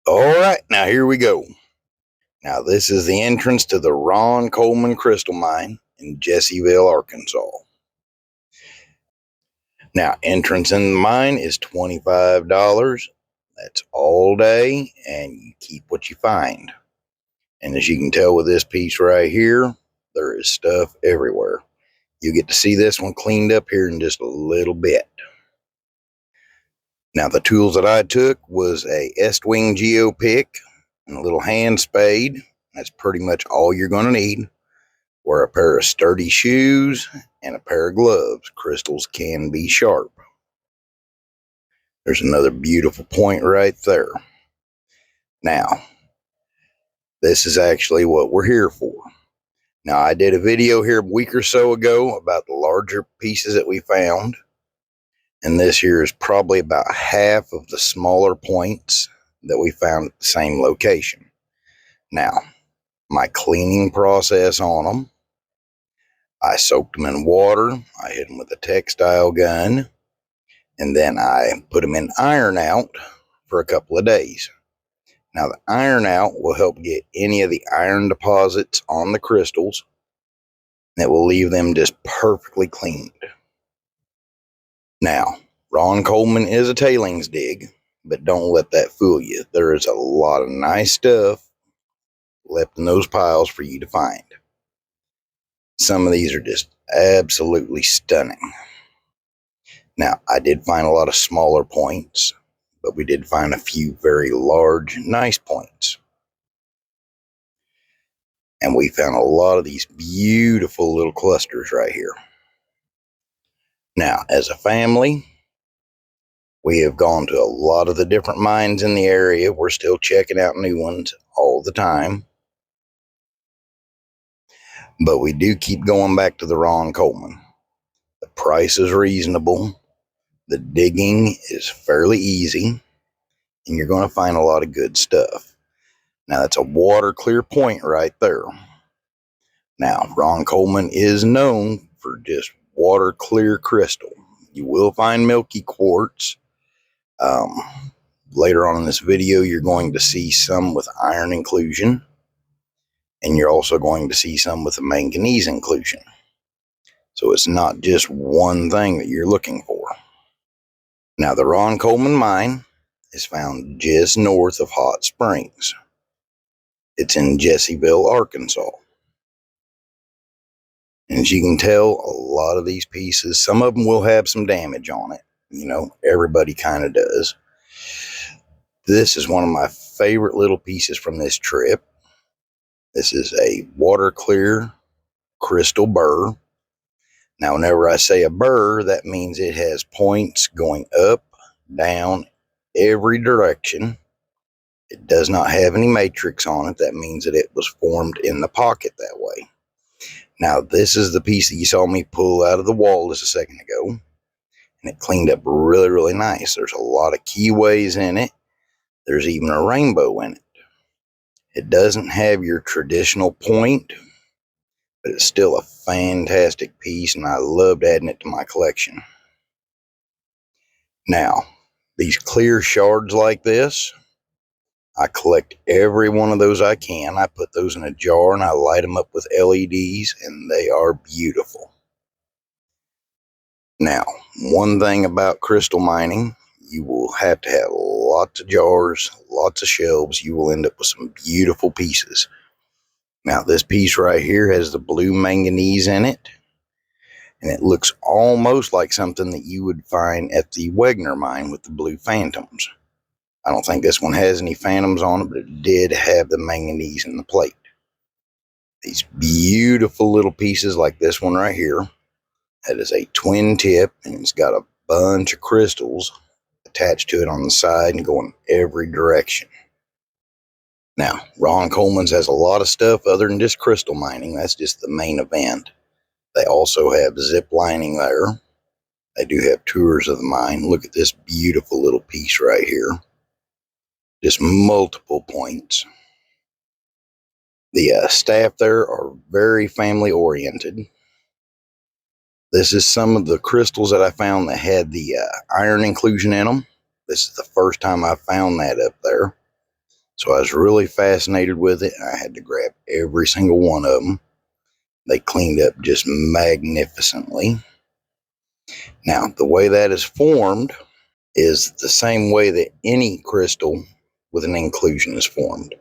All right, now here we go. Now this is the entrance to the Ron Coleman Crystal Mine in Jesseville, Arkansas. Now entrance in the mine is $25. That's all day, and you keep what you find. And as you can tell with this piece right here, there is stuff everywhere. You get to see this one cleaned up here in just a little bit. Now the tools that I took was a Estwing Geo pick and a little hand spade. That's pretty much all you're going to need. Wear a pair of sturdy shoes and a pair of gloves. Crystals can be sharp. There's another beautiful point right there. Now, this is actually what we're here for. Now, I did a video here a week or so ago about the larger pieces that we found. And this here is probably about half of the smaller points that we found at the same location. Now, my cleaning process on them: I soaked them in water, I hit them with a textile gun, and then I put them in iron out for a couple of days. Now the iron out will help get any of the iron deposits on the crystals, and it will leave them just perfectly cleaned. Now, Ron Coleman is a tailings dig, but don't let that fool you. There is a lot of nice stuff left in those piles for you to find. Some of these are just absolutely stunning. Now, I did find a lot of smaller points, but we did find a few very large, nice points. And we found a lot of these beautiful little clusters right here. Now, as a family, we have gone to a lot of the different mines in the area. We're still checking out new ones all the time. But we do keep going back to the Ron Coleman. The price is reasonable. The digging is fairly easy. And you're going to find a lot of good stuff. Now, that's a water clear point right there. Now, Ron Coleman is known for just water clear crystal. You will find milky quartz. Later on in this video, you're going to see some with iron inclusion. And you're also going to see some with a manganese inclusion. So it's not just one thing that you're looking for. Now, the Ron Coleman mine is found just north of Hot Springs. It's in Jesseville, Arkansas. And as you can tell, a lot of these pieces, some of them will have some damage on it. You know, everybody kind of does. This is one of my favorite little pieces from this trip. This is a water clear crystal burr. Now, whenever I say a burr, that means it has points going up, down, every direction. It does not have any matrix on it. That means that it was formed in the pocket that way. Now, this is the piece that you saw me pull out of the wall just a second ago. And it cleaned up really, really nice. There's a lot of keyways in it. There's even a rainbow in it. It doesn't have your traditional point, but it's still a fantastic piece, and I loved adding it to my collection. Now, these clear shards like this, I collect every one of those I can. I put those in a jar and I light them up with LEDs, and they are beautiful. Now, one thing about crystal mining, you will have to have lots of jars, lots of shelves. You will end up with some beautiful pieces. Now, this piece right here has the blue manganese in it, and it looks almost like something that you would find at the Wegner mine with the blue phantoms. I don't think this one has any phantoms on it, but it did have the manganese in the plate. These beautiful little pieces like this one right here. That is a twin tip, and it's got a bunch of crystals attached to it on the side and going every direction. Now, Ron Coleman's has a lot of stuff other than just crystal mining. That's just the main event. They also have zip lining there. They do have tours of the mine. Look at this beautiful little piece right here. Just multiple points. The staff there are very family oriented. This is some of the crystals that I found that had the iron inclusion in them. This is the first time I found that up there. So I was really fascinated with it. I had to grab every single one of them. They cleaned up just magnificently. Now, the way that is formed is the same way that any crystal with an inclusion is formed.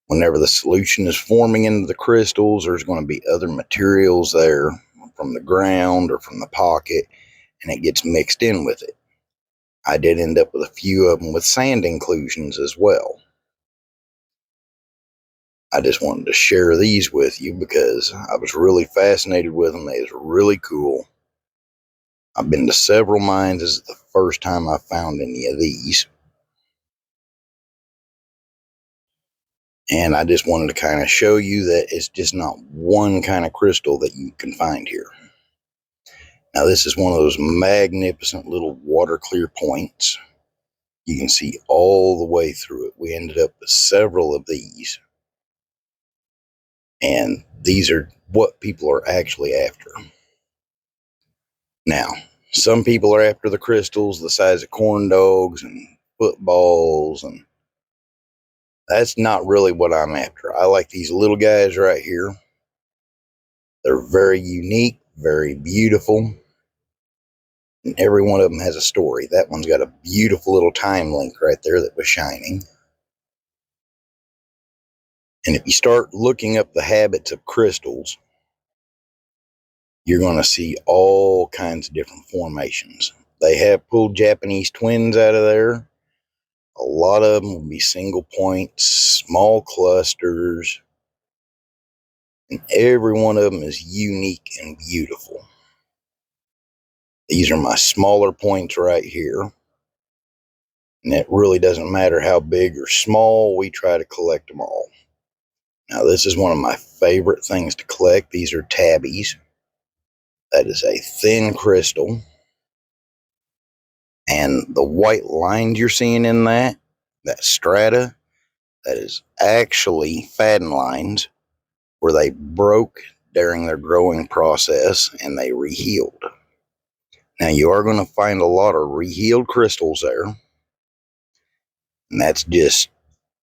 Whenever the solution is forming into the crystals, there's going to be other materials there from the ground or from the pocket, and it gets mixed in with it. I did end up with a few of them with sand inclusions as well. I just wanted to share these with you because I was really fascinated with them. They was really cool. I've been to several mines. This is the first time I found any of these. And I just wanted to kind of show you that it's just not one kind of crystal that you can find here. Now, this is one of those magnificent little water clear points. You can see all the way through it. We ended up with several of these. And these are what people are actually after. Now, some people are after the crystals the size of corn dogs and footballs, and that's not really what I'm after. I like these little guys right here. They're very unique, very beautiful, and every one of them has a story. That one's got a beautiful little time link right there that was shining. And if you start looking up the habits of crystals, you're going to see all kinds of different formations. They have pulled Japanese twins out of there. A lot of them will be single points, small clusters, and every one of them is unique and beautiful. These are my smaller points right here. And it really doesn't matter how big or small, we try to collect them all. Now, this is one of my favorite things to collect. These are tabbies. That is a thin crystal. And the white lines you're seeing in that strata, that is actually Fadden lines where they broke during their growing process and they rehealed. Now, you are going to find a lot of rehealed crystals there. And that's just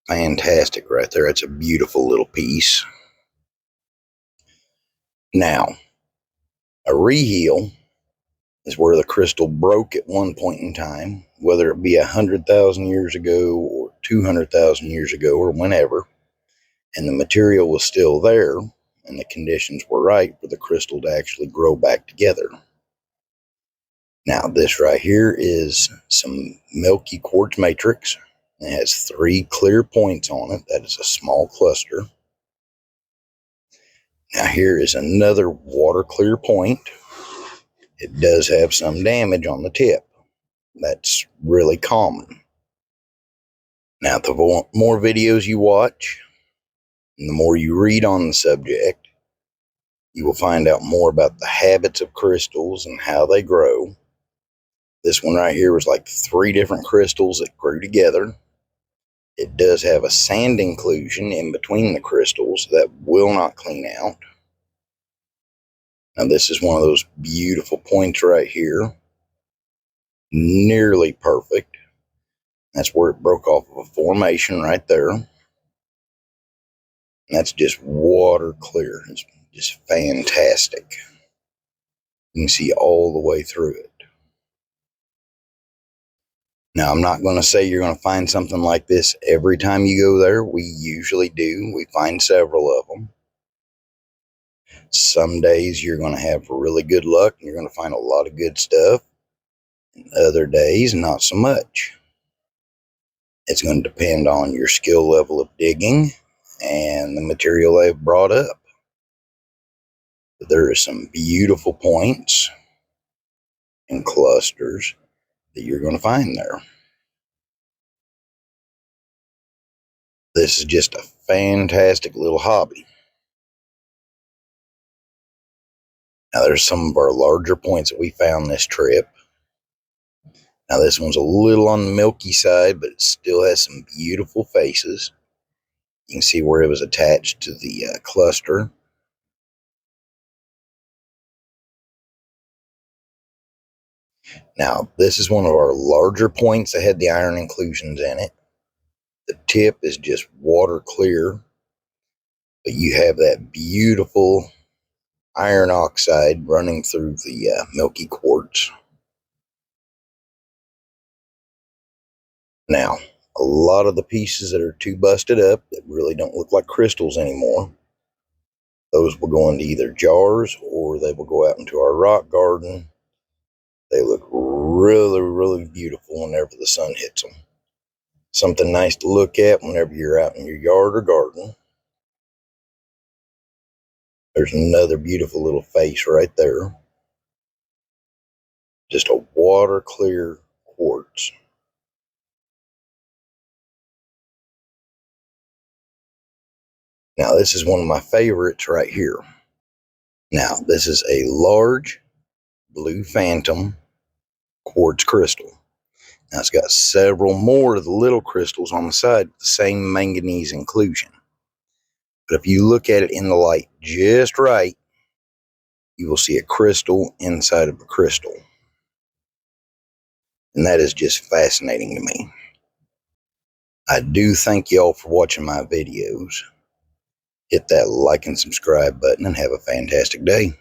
fantastic right there. It's a beautiful little piece. Now, a reheal is where the crystal broke at one point in time, whether it be 100,000 years ago or 200,000 years ago or whenever, and the material was still there and the conditions were right for the crystal to actually grow back together. Now, this right here is some milky quartz matrix. It has 3 clear points on it. That is a small cluster. Now, here is another water clear point. It does have some damage on the tip. That's really common. Now, the more videos you watch and the more you read on the subject, you will find out more about the habits of crystals and how they grow. This one right here was like 3 different crystals that grew together. It does have a sand inclusion in between the crystals that will not clean out. Now, this is one of those beautiful points right here. Nearly perfect. That's where it broke off of a formation right there. And that's just water clear. It's just fantastic. You can see all the way through it. Now, I'm not going to say you're going to find something like this every time you go there. We usually do. We find several of them. Some days you're going to have really good luck and you're going to find a lot of good stuff. And other days, not so much. It's going to depend on your skill level of digging and the material they've brought up. But there are some beautiful points and clusters that you're going to find there. This is just a fantastic little hobby. Now, there's some of our larger points that we found this trip. Now, this one's a little on the milky side, but it still has some beautiful faces. You can see where it was attached to the cluster. Now, this is one of our larger points that had the iron inclusions in it. The tip is just water clear, but you have that beautiful iron oxide running through the milky quartz. Now, a lot of the pieces that are too busted up that really don't look like crystals anymore, those will go into either jars or they will go out into our rock garden. They look really, really beautiful whenever the sun hits them. Something nice to look at whenever you're out in your yard or garden. There's another beautiful little face right there. Just a water clear quartz. Now, this is one of my favorites right here. Now, this is a large blue phantom quartz crystal. Now, it's got several more of the little crystals on the side with the same manganese inclusion. But if you look at it in the light just right, you will see a crystal inside of a crystal. And that is just fascinating to me. I do thank y'all for watching my videos. Hit that like and subscribe button and have a fantastic day.